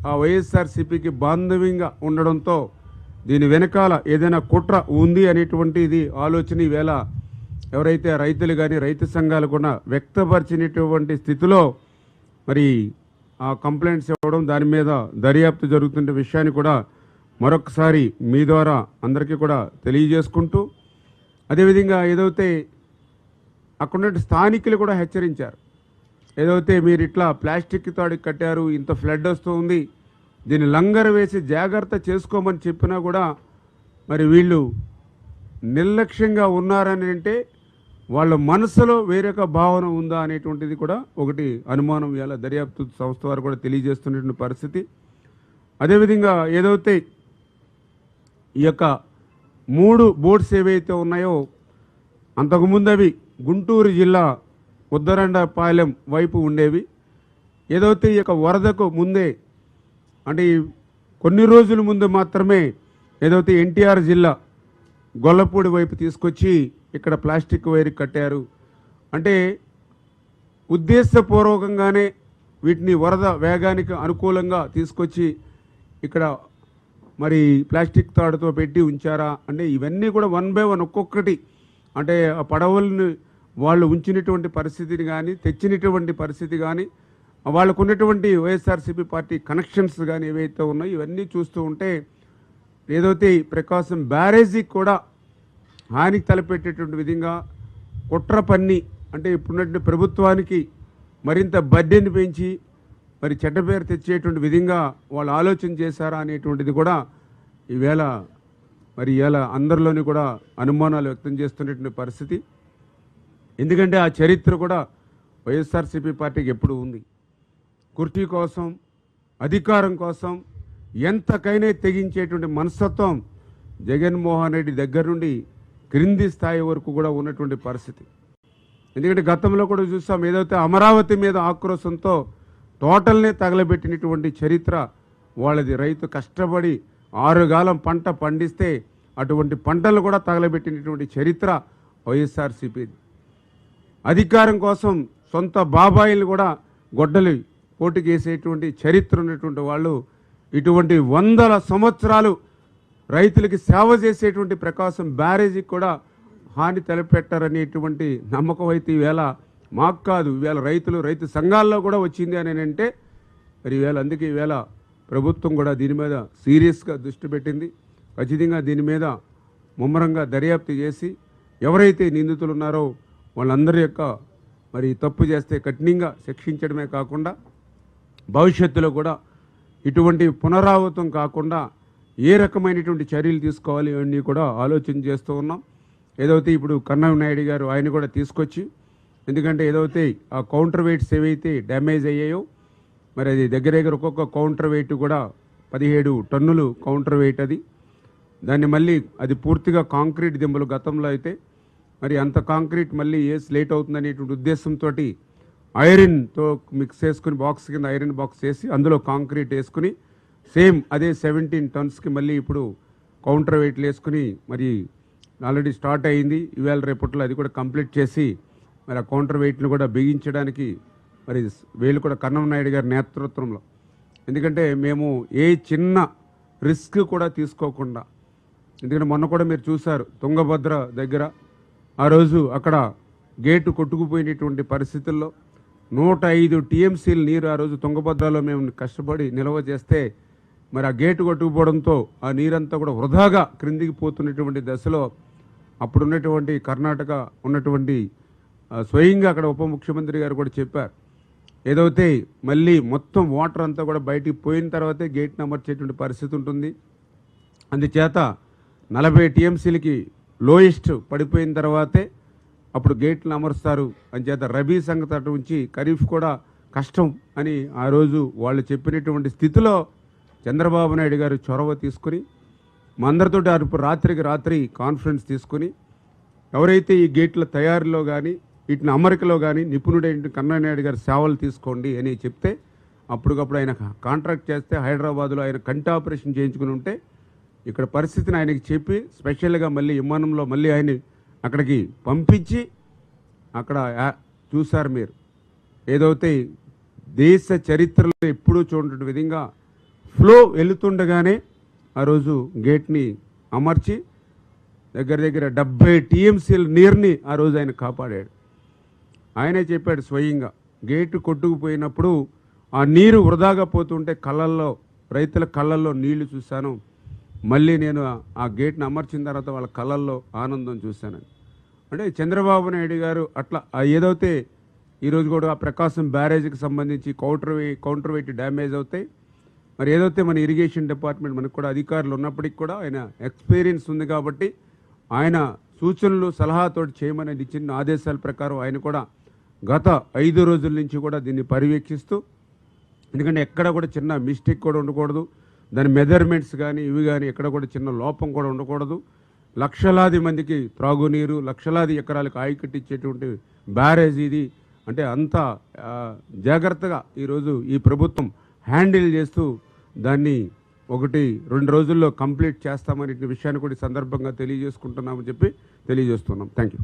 ఆ వైఎస్ఆర్సీపీకి బాంధవ్యంగా ఉండడంతో దీని వెనకాల ఏదైనా కుట్ర ఉంది అనేటువంటిది ఆలోచన ఈవేళ ఎవరైతే రైతులు కానీ రైతు సంఘాలు కూడా వ్యక్తపరిచినటువంటి స్థితిలో మరి ఆ కంప్లైంట్స్ ఇవ్వడం దాని మీద దర్యాప్తు జరుగుతున్న విషయాన్ని కూడా మరొకసారి మీ ద్వారా అందరికీ కూడా తెలియజేసుకుంటూ అదేవిధంగా ఏదైతే అక్కడ స్థానికులు కూడా హెచ్చరించారు, ఏదైతే మీరు ఇట్లా ప్లాస్టిక్ తాడు కట్టారు, ఇంత ఫ్లడ్ వస్తుంది, దీన్ని లంగర్ వేసి జాగ్రత్త చేసుకోమని చెప్పినా కూడా మరి వీళ్ళు నిర్లక్ష్యంగా ఉన్నారని అంటే వాళ్ళ మనసులో వేరొక భావన ఉందా అనేటువంటిది కూడా ఒకటి అనుమానం ఇవాళ దర్యాప్తు సంస్థ వారు కూడా తెలియజేస్తున్నటువంటి పరిస్థితి. అదేవిధంగా ఏదైతే ఈ యొక్క 3 బోట్స్ ఏవైతే ఉన్నాయో అంతకుముందు అవి గుంటూరు జిల్లా ఉద్దరండపాలెం వైపు ఉండేవి. ఏదైతే ఈ యొక్క వరదకు ముందే అంటే కొన్ని రోజుల ముందు మాత్రమే ఏదైతే ఎన్టీఆర్ జిల్లా గొల్లపూడి వైపు తీసుకొచ్చి ఇక్కడ ప్లాస్టిక్ వైర్ కట్టారు. అంటే ఉద్దేశపూర్వకంగానే వీటిని వరద వేగానికి అనుకూలంగా తీసుకొచ్చి ఇక్కడ మరి ప్లాస్టిక్ తాడుతో పెట్టి ఉంచారా అంటే ఇవన్నీ కూడా 1 by 1 ఒక్కొక్కటి అంటే ఆ పడవలను వాళ్ళు ఉంచినటువంటి పరిస్థితిని కానీ తెచ్చినటువంటి పరిస్థితి కానీ వాళ్ళకు ఉన్నటువంటి వైఎస్ఆర్సీపీ పార్టీ కనెక్షన్స్ కానీ ఏవైతే ఉన్నాయో ఇవన్నీ చూస్తూ ఉంటే ఏదైతే ప్రకాశం బ్యారేజీకి కూడా హానికి తలపెట్టేటువంటి విధంగా కుట్ర పన్ని అంటే ఇప్పుడున్నటువంటి ప్రభుత్వానికి మరింత బడ్డెని పెంచి మరి చెడ్డ పేరు తెచ్చేటువంటి విధంగా వాళ్ళు ఆలోచన చేశారా అనేటువంటిది కూడా ఈవేళ మరి ఇవాళ అందరిలోని కూడా అనుమానాలు వ్యక్తం చేస్తున్నటువంటి పరిస్థితి. ఎందుకంటే ఆ చరిత్ర కూడా వైఎస్ఆర్సీపీ పార్టీకి ఎప్పుడు ఉంది. కుర్చీ కోసం అధికారం కోసం ఎంతకైనా తెగించేటువంటి మనస్తత్వం జగన్మోహన్ రెడ్డి దగ్గర నుండి క్రింది స్థాయి వరకు కూడా ఉన్నటువంటి పరిస్థితి. ఎందుకంటే గతంలో కూడా చూసాం, ఏదైతే అమరావతి మీద ఆక్రోశంతో టోటల్నే తగలబెట్టినటువంటి చరిత్ర వాళ్ళది. రైతు కష్టపడి 6 కాలం పంట పండిస్తే అటువంటి పంటలు కూడా తగలబెట్టినటువంటి చరిత్ర వైఎస్ఆర్సీపీది. అధికారం కోసం సొంత బాబాయిలు కూడా గొడ్డలి పోటీకేసేటువంటి చరిత్ర ఉన్నటువంటి వాళ్ళు ఇటువంటి 100 సంవత్సరాలు రైతులకి సేవ చేసేటువంటి ప్రకాశం బ్యారేజీకి కూడా హాని తలపెట్టారనేటువంటి నమ్మకం అయితే ఈవేళ మాకు కాదు, ఈవేళ రైతు సంఘాల్లో కూడా వచ్చింది అని అంటే మరి ఈవేళ అందుకే ఈవేళ ప్రభుత్వం కూడా దీని మీద సీరియస్గా దృష్టి పెట్టింది. ఖచ్చితంగా దీని మీద ముమ్మరంగా దర్యాప్తు చేసి ఎవరైతే నిందితులు ఉన్నారో వాళ్ళందరి యొక్క మరి తప్పు చేస్తే కఠినంగా శిక్షించడమే కాకుండా భవిష్యత్తులో కూడా ఇటువంటి పునరావృతం కాకుండా ఏ రకమైనటువంటి చర్యలు తీసుకోవాలి ఇవన్నీ కూడా ఆలోచన చేస్తూ ఉన్నాం. ఏదైతే ఇప్పుడు కన్నమనాయుడు గారు ఆయన కూడా తీసుకొచ్చి, ఎందుకంటే ఏదైతే ఆ కౌంటర్ వెయిట్స్ ఏవైతే డ్యామేజ్ అయ్యాయో మరి అది దగ్గర ఒక్కొక్క కౌంటర్ వెయిట్ కూడా 17 టన్నులు కౌంటర్ వెయిట్ అది. దాన్ని మళ్ళీ అది పూర్తిగా కాంక్రీట్ దింబలు గతంలో అయితే మరి అంత కాంక్రీట్ మళ్ళీ వేసి లేట్ అవుతుందనేటువంటి ఉద్దేశంతో ఐరన్తో మిక్స్ చేసుకుని బాక్స్ కింద ఐరన్ బాక్స్ వేసి అందులో కాంక్రీట్ వేసుకుని సేమ్ అదే 17 టన్స్కి మళ్ళీ ఇప్పుడు కౌంటర్ వెయిట్లు వేసుకుని మరి ఆల్రెడీ స్టార్ట్ అయ్యింది. ఇవాళ రేపట్లో అది కూడా కంప్లీట్ చేసి మరి ఆ కౌంటర్ వెయిట్ను కూడా బిగించడానికి మరి వీళ్ళు కూడా కన్నమనాయుడు గారి నేతృత్వంలో, ఎందుకంటే మేము ఏ చిన్న రిస్క్ కూడా తీసుకోకుండా, ఎందుకంటే మొన్న కూడా మీరు చూశారు తుంగభద్ర దగ్గర ఆ రోజు అక్కడ గేటు కొట్టుకుపోయినటువంటి పరిస్థితుల్లో 105 టీఎంసీల నీరు ఆ రోజు తుంగభద్రలో మేము కష్టపడి నిల్వ చేస్తే మరి ఆ గేటు కొట్టుకుపోవడంతో ఆ నీరంతా కూడా వృధాగా క్రిందికి పోతున్నటువంటి దశలో అప్పుడున్నటువంటి కర్ణాటక ఉన్నటువంటి స్వయంగా అక్కడ ఉప ముఖ్యమంత్రి గారు కూడా చెప్పారు, ఏదైతే మళ్ళీ మొత్తం వాటర్ అంతా కూడా బయటికి పోయిన తర్వాతే గేట్ని అమర్చేటువంటి పరిస్థితి ఉంటుంది. అందుచేత 40 టీఎంసీలకి లోయెస్ట్ పడిపోయిన తర్వాతే అప్పుడు గేట్లు అమరుస్తారు. అంచేత రబీ సంగతి అటు ఉంచి ఖరీఫ్ కూడా కష్టం అని ఆ రోజు వాళ్ళు చెప్పినటువంటి స్థితిలో చంద్రబాబు నాయుడు గారు చొరవ తీసుకుని మా అందరితో రాత్రికి రాత్రి కాన్ఫరెన్స్ తీసుకుని ఎవరైతే ఈ గేట్ల తయారీలో కానీ వీటిని అమరికలో కానీ నిపుణుడైన కన్నమనాయుడు గారి సేవలు తీసుకోండి అని చెప్తే అప్పటికప్పుడు ఆయన కాంట్రాక్ట్ చేస్తే హైదరాబాద్లో ఆయన కంటి ఆపరేషన్ చేయించుకుని ఉంటే ఇక్కడ పరిస్థితిని ఆయనకి చెప్పి స్పెషల్గా మళ్ళీ విమానంలో మళ్ళీ ఆయన అక్కడికి పంపించి అక్కడ చూశారు మీరు, ఏదైతే దేశ చరిత్రలో ఎప్పుడూ చూడని విధంగా ఫ్లో వెళుతుండగానే ఆ రోజు గేట్ని అమర్చి దగ్గర దగ్గర 70 టీఎంసీల నీరుని ఆ రోజు ఆయన కాపాడాడు. ఆయనే చెప్పాడు స్వయంగా, గేటు కొట్టుకుపోయినప్పుడు ఆ నీరు వృధాగా పోతుంటే రైతుల కళ్ళల్లో నీళ్లు చూశాను. మళ్ళీ నేను ఆ గేట్ని అమర్చిన తర్వాత వాళ్ళ కళ్ళల్లో ఆనందం చూశాను. అంటే చంద్రబాబు నాయుడు గారు అట్లా ఏదైతే ఈరోజు కూడా ఆ ప్రకాశం బ్యారేజ్కి సంబంధించి కౌంటర్ వెయిట్ డ్యామేజ్ అవుతాయి. మరి ఏదైతే మన ఇరిగేషన్ డిపార్ట్మెంట్ మనకు కూడా అధికారులు ఉన్నప్పటికీ కూడా ఆయన ఎక్స్పీరియన్స్ ఉంది కాబట్టి ఆయన సూచనలు సలహాతోటి చేయమని ఇచ్చిన ఆదేశాల ప్రకారం ఆయన కూడా గత 5 రోజుల నుంచి కూడా దీన్ని పర్యవేక్షిస్తూ, ఎందుకంటే ఎక్కడ కూడా చిన్న మిస్టేక్ కూడా ఉండకూడదు, దాని మెజర్మెంట్స్ కానీ ఇవి కానీ ఎక్కడ కూడా చిన్న లోపం కూడా ఉండకూడదు. లక్షలాది మందికి త్రాగునీరు, లక్షలాది ఎకరాలకు ఆయకట్టించేటువంటి బ్యారేజ్ ఇది. అంటే అంత జాగ్రత్తగా ఈరోజు ఈ ప్రభుత్వం హ్యాండిల్ చేస్తూ దాన్ని 1-2 రోజుల్లో కంప్లీట్ చేస్తామనే విషయాన్ని కూడా ఈ సందర్భంగా తెలియజేసుకుంటున్నామని చెప్పి తెలియజేస్తున్నాం. Thank you.